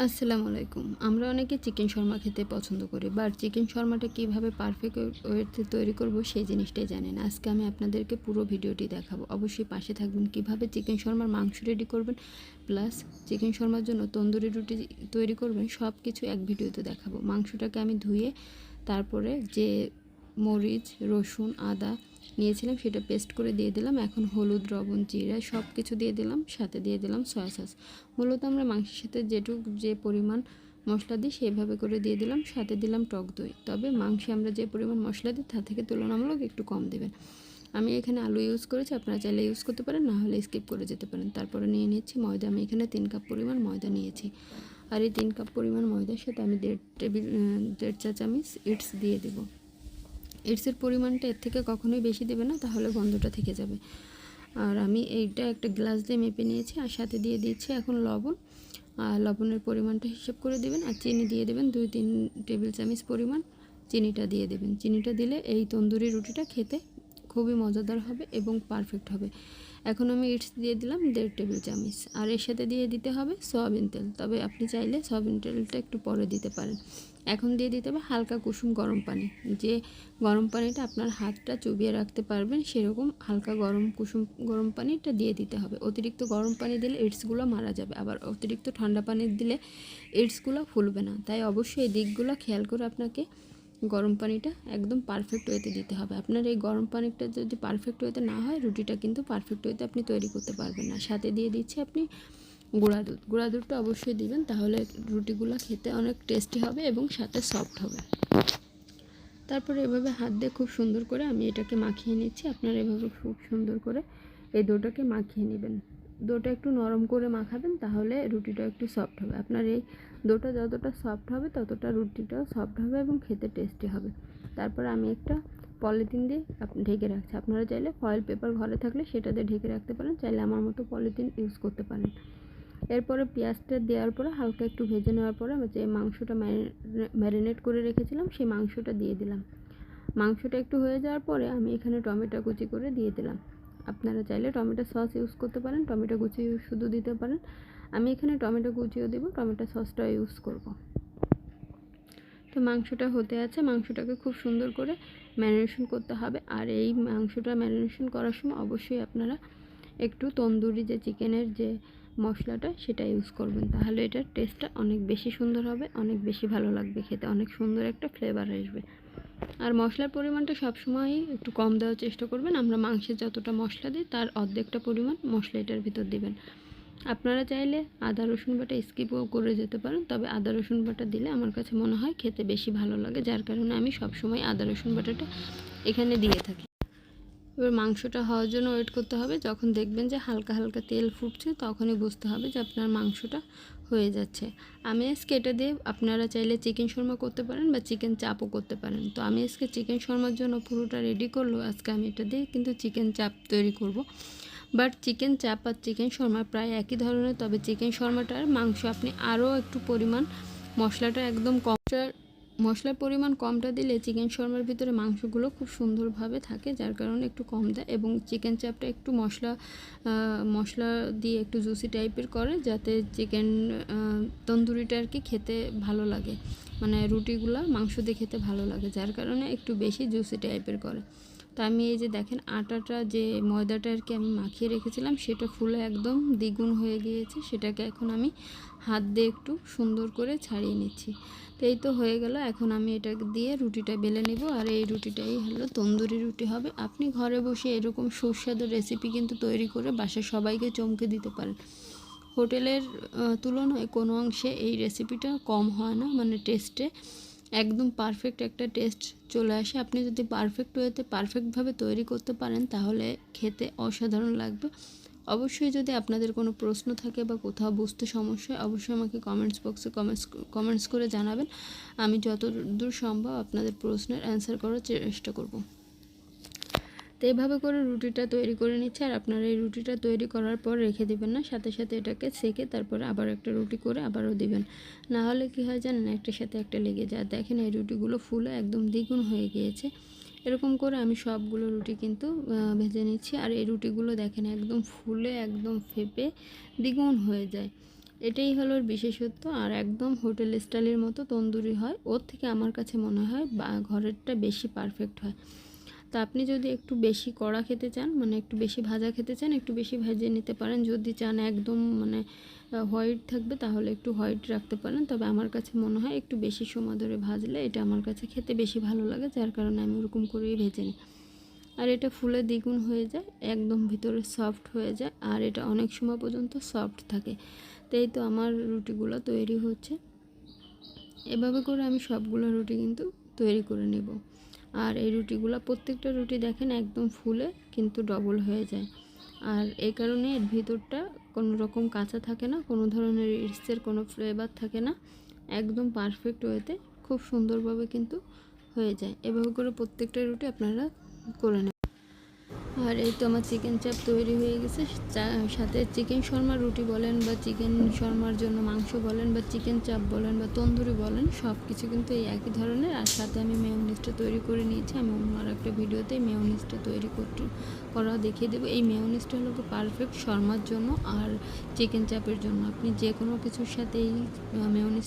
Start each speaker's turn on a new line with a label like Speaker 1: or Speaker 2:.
Speaker 1: আসসালামু আলাইকুম। আমরা অনেকে চিকেন শর্মা খেতে পছন্দ করি, বাট চিকেন শর্মাটা কীভাবে পারফেক্ট ওয়েতে তৈরি করব সেই জিনিসটাই জানি না। আজকে আমি আপনাদেরকে পুরো ভিডিওটি দেখাবো। অবশ্যই পাশে থাকবেন। কীভাবে চিকেন শর্মার মাংস রেডি করবেন প্লাস চিকেন শর্মার জন্য তন্দুরি রুটি তৈরি করবেন, সব কিছু এক ভিডিওতে দেখাবো। মাংসটাকে আমি ধুয়ে তারপরে যে মরিচ, রসুন, আদা নিয়েছিলাম সেটা পেস্ট করে দিয়ে দিলাম। এখন হলুদ, লবণ, জিরা সব কিছু দিয়ে দিলাম, সাথে দিয়ে দিলাম সয়া সস। মূলত আমরা মাংসের সাথে যে পরিমাণ মশলা দিই সেভাবে করে দিয়ে দিলাম, সাথে দিলাম টক দই। তবে মাংসে আমরা যে পরিমাণ মশলা দিই তার থেকে তুলনামূলক একটু কম দেবেন। আমি এখানে আলু ইউজ করেছি, আপনারা চাইলে ইউজ করতে পারেন, না হলে স্কিপ করে যেতে পারেন। তারপরে নিয়ে নিচ্ছি ময়দা। আমি এখানে 3 কাপ পরিমাণ ময়দা নিয়েছি, আর এই 3 কাপ পরিমাণ ময়দার সাথে আমি 1.5 চা চামচ ইটস দিয়ে দেবো। ইটসের পরিমাণটা এর থেকে কখনোই বেশি দেবে না, তাহলে গন্ধটা থেকে যাবে। আর আমি এইটা একটা গ্লাস দিয়ে মেপে নিয়েছি, আর সাথে দিয়ে দিচ্ছি এখন লবণ। আর লবণের পরিমাণটা হিসাব করে দেবেন, আর চিনি দিয়ে দেবেন 2-3 টেবিল চামচ পরিমাণ চিনিটা দিয়ে দেবেন। চিনিটা দিলে এই তন্দুরি রুটিটা খেতে খুবই মজাদার হবে এবং পারফেক্ট হবে। এখন আমি ইটস দিয়ে দিলাম 1.5 টেবিল চামচ, আর এর সাথে দিয়ে দিতে হবে সয়াবিন তেল। তবে আপনি চাইলে সয়াবিন তেলটা একটু পরে দিতে পারেন। এখন দিয়ে দিতে হবে হালকা কুসুম গরম পানি, যে গরম পানিটা আপনার হাতটা চুবিয়ে রাখতে পারবেন সেরকম হালকা কুসুম গরম পানিটা দিয়ে দিতে হবে। অতিরিক্ত গরম পানি দিলে ইটসগুলো মারা যাবে, আবার অতিরিক্ত ঠান্ডা পানি দিলে ইটসগুলো ফুলবে না। তাই অবশ্যই এই দিকগুলো খেয়াল করে আপনাকে গরম পানিটা একদম পারফেক্ট ওয়েতে দিতে হবে। আপনার এই গরম পানিটা যদি পারফেক্ট ওয়েতে না হয়, রুটিটা কিন্তু পারফেক্ট ওয়েতে আপনি তৈরি করতে পারবেন না। সাথে দিয়ে দিচ্ছি আপনি গুঁড়া দুধটা অবশ্যই দিবেন, তাহলে রুটিগুলো খেতে অনেক টেস্টি হবে এবং সাথে সফট হবে। তারপরে এভাবে হাত দিয়ে খুব সুন্দর করে আমি এটাকে মাখিয়ে নিচ্ছি। আপনারা এভাবে খুব সুন্দর করে এই ডোটাকে মাখিয়ে নেবেন। ডোটা একটু নরম করে মাখাবেন, তাহলে রুটিটা একটু সফট হবে। আপনার এই ডোটা যতটা সফট হবে ততটা রুটিটাও সফট হবে এবং খেতে টেস্টি হবে। তারপরে আমি একটা পলিথিন দিয়ে ঢেকে রাখছি। আপনারা চাইলে ফয়েল পেপার ঘরে থাকলে সেটা দিয়ে ঢেকে রাখতে পারেন, চাইলে আমার মতো পলিথিন ইউজ করতে পারেন। এরপরে পেঁয়াজটা দেওয়ার পরে হালকা একটু ভেজে নেওয়ার পরে আমি যে মাংসটা ম্যারিনেট করে রেখেছিলাম সেই মাংসটা দিয়ে দিলাম। মাংসটা একটু হয়ে যাওয়ার পরে আমি এখানে টমেটো কুচি করে দিয়ে দিলাম। আপনারা চাইলে টমেটো সস ইউজ করতে পারেন, টমেটো কুচি শুধু দিতে পারেন। আমি এখানে টমেটো কুচিও দেবো, টমেটো সসটা ইউজ করব। তো মাংসটা হতে আছে, মাংসটাকে খুব সুন্দর করে ম্যারিনেশন করতে হবে। আর এই মাংসটা ম্যারিনেশন করার সময় অবশ্যই আপনারা একটু তন্দুরি যে চিকেনের যে মশলাটা সেটা ইউজ করবেন, তাহলে এটার টেস্টটা অনেক বেশি সুন্দর হবে, অনেক বেশি ভালো লাগবে খেতে, অনেক সুন্দর একটা ফ্লেভার আসবে। আর মশলার পরিমাণটা সবসময়ই একটু কম দেওয়ার চেষ্টা করবেন। আমরা মাংসে যতটা মশলা দিই তার অর্ধেকটা পরিমাণ মশলা এটার ভিতর দিবেন। আপনারা চাইলে আদা রসুন বাটা স্কিপও করে যেতে পারেন, তবে আদা রসুন বাটা দিলে আমার কাছে মনে হয় খেতে বেশি ভালো লাগে, যার কারণে আমি সবসময় আদা রসুন বাটাটা এখানে দিয়ে থাকি। এবার মাংসটা হওয়ার জন্য ওয়েট করতে হবে। যখন দেখবেন যে হালকা হালকা তেল ফুটছে তখনই বুঝতে হবে যে আপনার মাংসটা হয়ে যাচ্ছে। আমি আজকে এটা দিয়ে আপনারা চাইলে চিকেন শর্মা করতে পারেন বা চিকেন চাপও করতে পারেন। তো আমি আজকে চিকেন শর্মার জন্য পুরোটা রেডি করলো, আজকে আমি এটা দিয়ে কিন্তু চিকেন চাপ তৈরি করব। বাট চিকেন চাপ আর চিকেন শর্মা প্রায় একই ধরনের, তবে চিকেন শর্মাটার মাংস আপনি আরও একটু পরিমাণ মশলাটা একদম কম, মশলার পরিমাণ কমটা দিলে চিকেন শর্মার ভিতরে মাংসগুলো খুব সুন্দরভাবে থাকে, যার কারণে একটু কম দেয়। এবং চিকেন চাপটা একটু মশলা দিয়ে একটু জুসি টাইপের করে, যাতে চিকেন তন্দুরিটা আর কি খেতে ভালো লাগে, মানে রুটিগুলো মাংস দিয়ে খেতে ভালো লাগে, যার কারণে একটু বেশি জুসি টাইপের করে। তো আমি এই যে দেখেন আটাটা যে ময়দাটা আর কি আমি মাখিয়ে রেখেছিলাম সেটা ফুলে একদম দ্বিগুণ হয়ে গিয়েছে, সেটাকে এখন আমি হাত দিয়ে একটু সুন্দর করে ছাড়িয়ে নিচ্ছি। তো এই তো হয়ে গেল। এখন আমি এটা দিয়ে রুটিটা বেলে নেব, আর এই রুটিটাই হলো তন্দুরি রুটি হবে। আপনি ঘরে বসে এরকম সুস্বাদু রেসিপি কিন্তু তৈরি করে বাসার সবাইকে চমকে দিতে পারেন। হোটেলের তুলনায় কোনো অংশে এই রেসিপিটা কম হয় না, মানে টেস্টে একদম পারফেক্ট একটা টেস্ট চলে আসে। আপনি যদি পারফেক্ট ওয়েতে পারফেক্টভাবে তৈরি করতে পারেন তাহলে খেতে অসাধারণ লাগবে। অবশ্যই যদি আপনাদের কোনো প্রশ্ন থাকে বা কোথাও বুঝতে সমস্যা হয় অবশ্যই আমাকে কমেন্টস বক্সে কমেন্টস করে জানাবেন। আমি যতদূর সম্ভব আপনাদের প্রশ্নের অ্যান্সার করার চেষ্টা করব। তো এইভাবে করে রুটিটা তৈরি করে নিচ্ছে। আর আপনারা এই রুটিটা তৈরি করার পর রেখে দেবেন না, সাথে সাথে এটাকে সেকে তারপরে আবার একটা রুটি করে আবারও দিবেন, না হলে কী হয় জানেন, একটার সাথে একটা লেগে যায়। দেখেন এই রুটিগুলো ফুলে একদম দ্বিগুণ হয়ে গিয়েছে। এরকম করে আমি সবগুলো রুটি কিন্তু ভেজে নিচ্ছি। আর এই রুটিগুলো দেখেন একদম ফুলে একদম ফেপে দ্বিগুণ হয়ে যায়। এটাই হলো ওর বিশেষত্ব। আর একদম হোটেল স্টাইলের মতো তন্দুরি হয়, ওর থেকে আমার কাছে মনে হয় বা ঘরেরটা বেশি পারফেক্ট হয়। তা আপনি যদি একটু বেশি কড়া খেতে চান, মানে একটু বেশি ভাজা খেতে চান, একটু বেশি ভেজে নিতে পারেন। যদি চান একদম মানে হোয়াইট থাকবে তাহলে একটু হোয়াইট রাখতে পারেন। তবে আমার কাছে মনে হয় একটু বেশি সময় ধরে ভাজলে এটা আমার কাছে খেতে বেশি ভালো লাগে, যার কারণে আমি ওরকম করেই ভেজে নিই। আর এটা ফুলে দ্বিগুণ হয়ে যায়, একদম ভিতরে সফট হয়ে যায়, আর এটা অনেক সময় পর্যন্ত সফট থাকে। তো এই তো আমার রুটিগুলো তৈরি হচ্ছে। এভাবে করে আমি সবগুলো রুটি কিন্তু তৈরি করে নেব। আর এই রুটিগুলো প্রত্যেকটা রুটি দেখেন একদম ফুলে কিন্তু ডবল হয়ে যায়। আর এই কারণে এর ভিতরটা কোনো রকম কাঁচা থাকে না, কোনো ধরনের ইস্টের কোনো ফ্লেভার থাকে না, একদম পারফেক্ট ওয়েতে খুব সুন্দরভাবে কিন্তু হয়ে যায়। এভাবে করে প্রত্যেকটা রুটি আপনারা করে নেবেন। আর এই তো আমার চিকেন চাপ তৈরি হয়ে গেছে। সাথে চিকেন শর্মা রুটি বলেন বা চিকেন শর্মার জন্য মাংস বলেন বা চিকেন চাপ বলেন বা তন্দুরি বলেন, সব কিছু কিন্তু এই একই ধরনের। আর সাথে আমি মেয়োনিজটা তৈরি করে নিয়েছি। আমি অন্য আর একটা ভিডিওতে মেয়োনিজটা তৈরি করা দেখিয়ে দেবো। এই মেয়োনিজটা হলো পারফেক্ট শর্মার জন্য আর চিকেন চাপের জন্য। আপনি যে কোনো কিছুর সাথে এই মেয়োনিজ